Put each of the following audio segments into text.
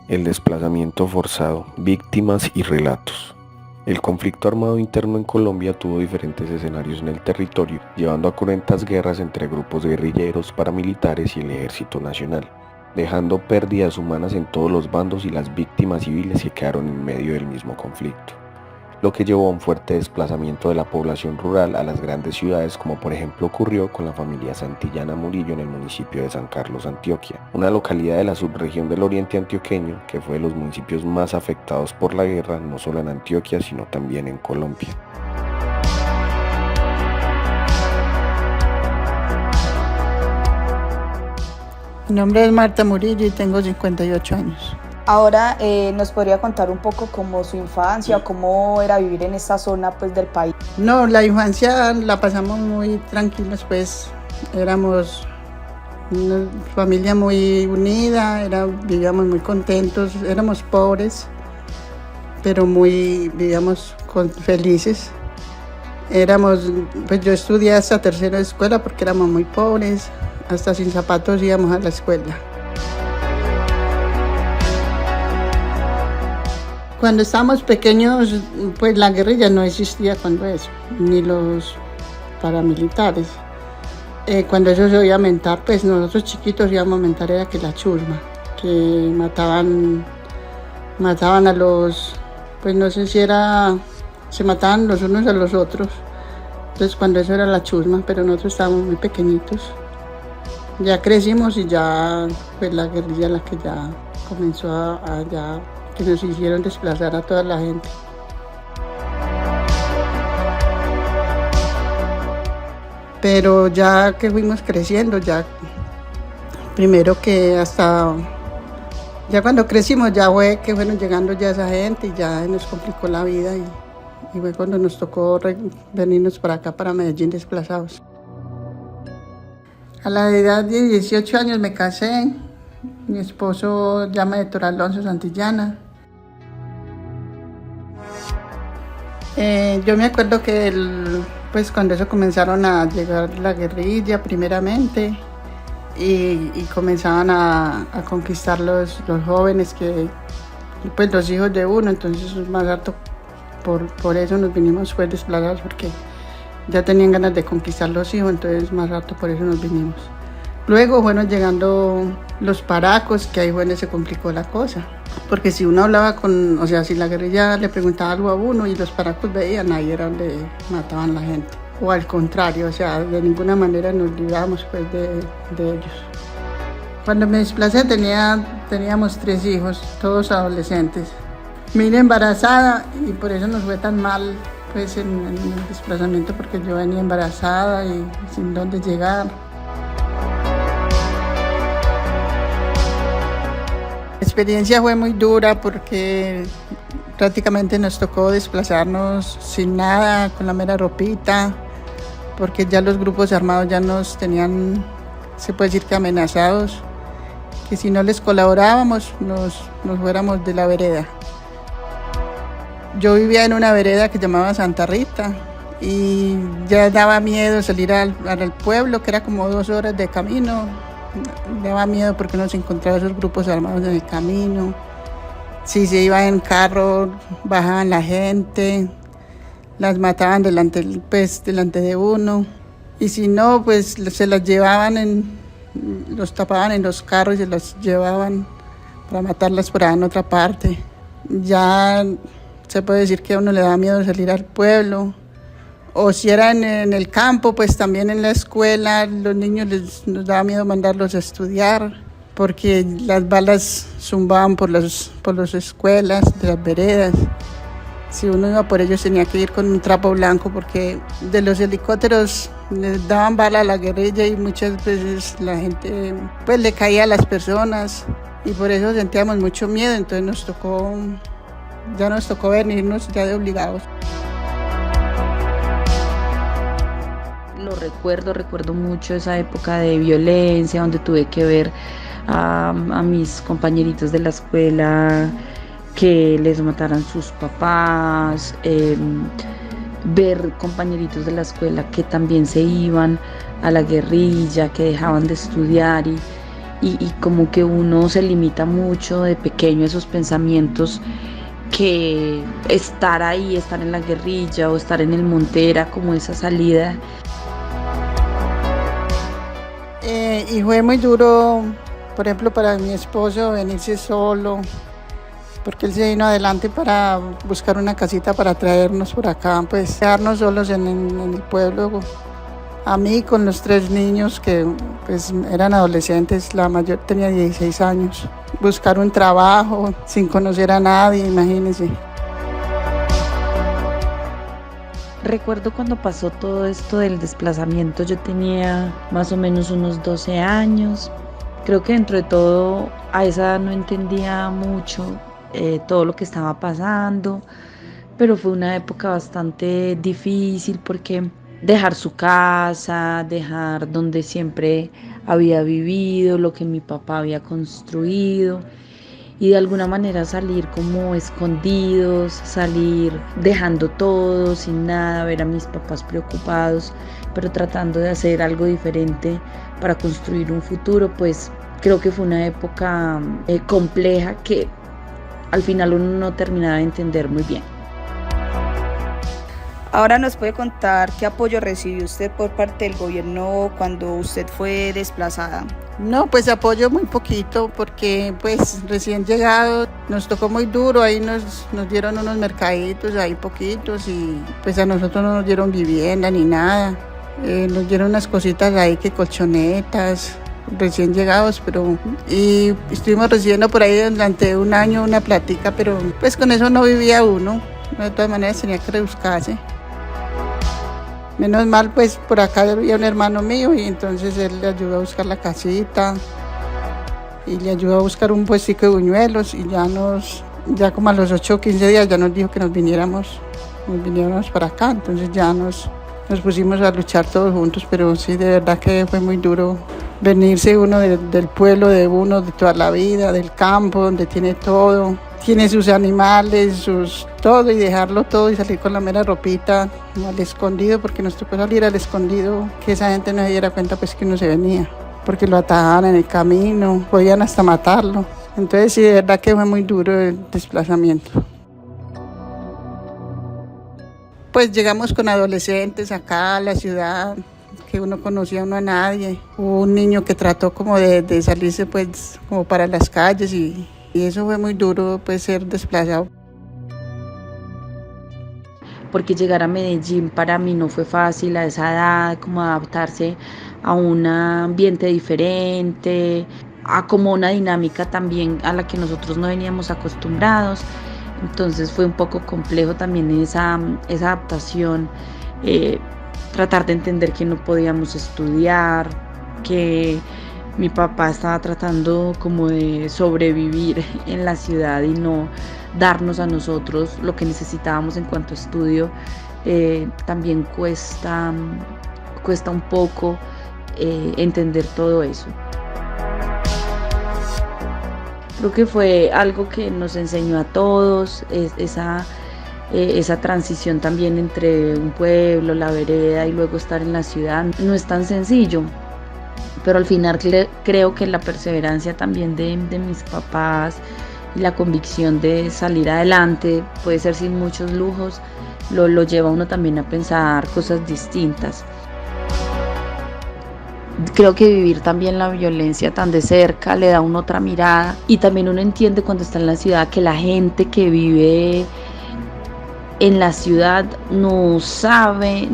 El desplazamiento forzado, víctimas y relatos. El conflicto armado interno en Colombia tuvo diferentes escenarios en el territorio, llevando a cruentas guerras entre grupos de guerrilleros, paramilitares y el Ejército Nacional, dejando pérdidas humanas en todos los bandos y las víctimas civiles que quedaron en medio del mismo conflicto, lo que llevó a un fuerte desplazamiento de la población rural a las grandes ciudades, como por ejemplo ocurrió con la familia Santillana Murillo en el municipio de San Carlos, Antioquia, una localidad de la subregión del oriente antioqueño que fue de los municipios más afectados por la guerra, no solo en Antioquia, sino también en Colombia. Mi nombre es Marta Murillo y tengo 58 años. Ahora nos podría contar un poco cómo su infancia, cómo era vivir en esta zona pues, del país. No, la infancia la pasamos muy tranquilos, pues éramos una familia muy unida, vivíamos muy contentos, éramos pobres, pero vivíamos felices. Pues yo estudié hasta tercero de escuela porque éramos muy pobres, hasta sin zapatos íbamos a la escuela. Cuando estábamos pequeños, pues la guerrilla no existía cuando eso, ni los paramilitares. Cuando eso se oía aumentar, pues nosotros chiquitos íbamos a aumentar, era que la chusma, que mataban a los, pues no sé si se mataban los unos a los otros. Entonces cuando eso era la chusma, pero nosotros estábamos muy pequeñitos. Ya crecimos y ya fue la guerrilla la que ya comenzó que nos hicieron desplazar a toda la gente. Pero ya que fuimos creciendo, primero que ya cuando crecimos ya fue que fueron llegando ya esa gente y ya nos complicó la vida y fue cuando nos tocó venirnos para acá, para Medellín, desplazados. A la edad de 18 años me casé, mi esposo llama Héctor Alonso Santillana. Yo me acuerdo que pues cuando eso comenzaron a llegar la guerrilla primeramente y comenzaban a conquistar los jóvenes, pues los hijos de uno, entonces más harto por eso nos vinimos pues desplazados porque ya tenían ganas de conquistar los hijos, entonces más harto por eso nos vinimos. Luego fueron llegando los paracos, que ahí fue donde se complicó la cosa. Porque si uno hablaba si la guerrilla le preguntaba algo a uno y los paracos veían, ahí era donde mataban a la gente. O al contrario, de ninguna manera nos librábamos pues de ellos. Cuando me desplacé teníamos 3 hijos, todos adolescentes. Me vine embarazada y por eso nos fue tan mal pues en el desplazamiento, porque yo venía embarazada y sin dónde llegar. La experiencia fue muy dura porque prácticamente nos tocó desplazarnos sin nada, con la mera ropita, porque ya los grupos armados ya nos tenían, se puede decir que amenazados, que si no les colaborábamos nos fuéramos de la vereda. Yo vivía en una vereda que llamaba Santa Rita y ya daba miedo salir al pueblo, que era como 2 horas de camino. Daba miedo porque uno se encontraba esos grupos armados en el camino. Si se iba en carro, bajaban la gente, las mataban delante de uno. Y si no, pues se las llevaban, los tapaban en los carros y se las llevaban para matarlas por allá en otra parte. Ya se puede decir que a uno le da miedo salir al pueblo. O si era en el campo, pues también en la escuela, los niños nos daba miedo mandarlos a estudiar, porque las balas zumbaban por las escuelas, de las veredas. Si uno iba por ellos tenía que ir con un trapo blanco, porque de los helicópteros les daban bala a la guerrilla y muchas veces la gente pues le caía a las personas y por eso sentíamos mucho miedo, entonces nos tocó venirnos ya de obligados. Recuerdo mucho esa época de violencia donde tuve que ver a mis compañeritos de la escuela que les mataran sus papás, ver compañeritos de la escuela que también se iban a la guerrilla, que dejaban de estudiar y como que uno se limita mucho de pequeño a esos pensamientos, que estar ahí, estar en la guerrilla o estar en el monte era como esa salida. Y fue muy duro, por ejemplo, para mi esposo venirse solo, porque él se vino adelante para buscar una casita para traernos por acá, pues quedarnos solos en el pueblo. A mí con los 3 niños que pues eran adolescentes, la mayor tenía 16 años. Buscar un trabajo sin conocer a nadie, imagínense. Recuerdo cuando pasó todo esto del desplazamiento, yo tenía más o menos unos 12 años. Creo que dentro de todo a esa edad no entendía mucho todo lo que estaba pasando, pero fue una época bastante difícil porque dejar su casa, dejar donde siempre había vivido, lo que mi papá había construido, y de alguna manera salir como escondidos, salir dejando todo, sin nada, ver a mis papás preocupados, pero tratando de hacer algo diferente para construir un futuro. Pues creo que fue una época compleja que al final uno no terminaba de entender muy bien. Ahora nos puede contar qué apoyo recibió usted por parte del gobierno cuando usted fue desplazada. No, pues apoyo muy poquito porque pues recién llegado nos tocó muy duro, ahí nos dieron unos mercaditos ahí poquitos y pues a nosotros no nos dieron vivienda ni nada. Nos dieron unas cositas ahí que colchonetas, recién llegados, y estuvimos recibiendo por ahí durante un año una platica, pero pues con eso no vivía uno, de todas maneras tenía que rebuscarse. Menos mal, pues por acá había un hermano mío y entonces él le ayudó a buscar la casita y le ayudó a buscar un puestico de buñuelos y ya como a los 8 o 15 días ya nos dijo que nos viniéramos para acá, entonces ya nos pusimos a luchar todos juntos, pero sí, de verdad que fue muy duro venirse uno del pueblo de uno, de toda la vida, del campo, donde tiene todo, tiene sus animales, todo, y dejarlo todo y salir con la mera ropita al escondido, porque nos tocó salir al escondido, que esa gente no se diera cuenta pues que uno se venía, porque lo atajaban en el camino, podían hasta matarlo. Entonces sí, de verdad que fue muy duro el desplazamiento. Pues llegamos con adolescentes acá a la ciudad, que uno conocía a nadie. Hubo un niño que trató como de salirse pues como para las calles y eso fue muy duro, pues ser desplazado. Porque llegar a Medellín para mí no fue fácil a esa edad, como adaptarse a un ambiente diferente, a como una dinámica también a la que nosotros no veníamos acostumbrados. Entonces fue un poco complejo también esa adaptación, tratar de entender que no podíamos estudiar, que mi papá estaba tratando como de sobrevivir en la ciudad y no darnos a nosotros lo que necesitábamos en cuanto a estudio. También cuesta un poco entender todo eso. Creo que fue algo que nos enseñó a todos, esa transición también entre un pueblo, la vereda y luego estar en la ciudad. No es tan sencillo, pero al final creo que la perseverancia también de mis papás y la convicción de salir adelante, puede ser sin muchos lujos, lo lleva a uno también a pensar cosas distintas. Creo que vivir también la violencia tan de cerca le da a uno otra mirada, y también uno entiende cuando está en la ciudad que la gente que vive en la ciudad no sabe,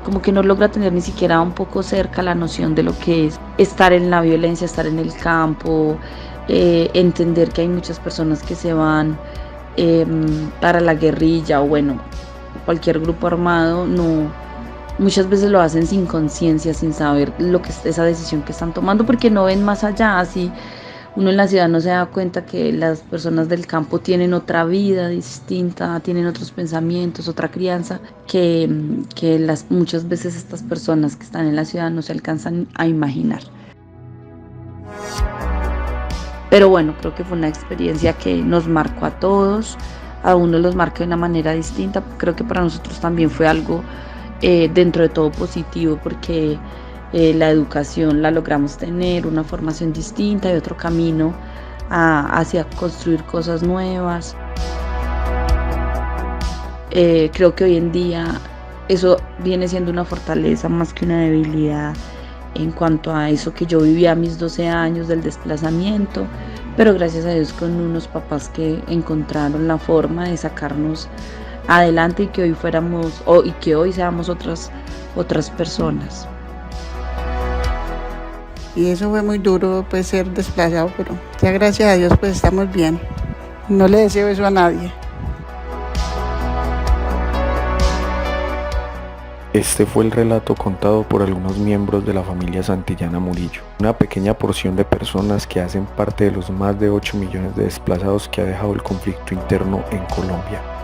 como que no logra tener ni siquiera un poco cerca la noción de lo que es estar en la violencia, estar en el campo, entender que hay muchas personas que se van para la guerrilla o bueno, cualquier grupo armado, muchas veces lo hacen sin conciencia, sin saber lo que es esa decisión que están tomando, porque no ven más allá. Así uno en la ciudad no se da cuenta que las personas del campo tienen otra vida distinta, tienen otros pensamientos, otra crianza, que muchas veces estas personas que están en la ciudad no se alcanzan a imaginar. Pero bueno, creo que fue una experiencia que nos marcó a todos, a uno los marca de una manera distinta. Creo que para nosotros también fue algo dentro de todo positivo, porque la educación la logramos tener, una formación distinta y otro camino hacia construir cosas nuevas. Creo que hoy en día eso viene siendo una fortaleza más que una debilidad en cuanto a eso que yo vivía a mis 12 años del desplazamiento, pero gracias a Dios con unos papás que encontraron la forma de sacarnos adelante y que hoy y que hoy seamos otras personas. Y eso fue muy duro, pues, ser desplazado, pero ya gracias a Dios pues estamos bien. No le deseo eso a nadie. Este fue el relato contado por algunos miembros de la familia Santillana Murillo, una pequeña porción de personas que hacen parte de los más de 8 millones de desplazados que ha dejado el conflicto interno en Colombia.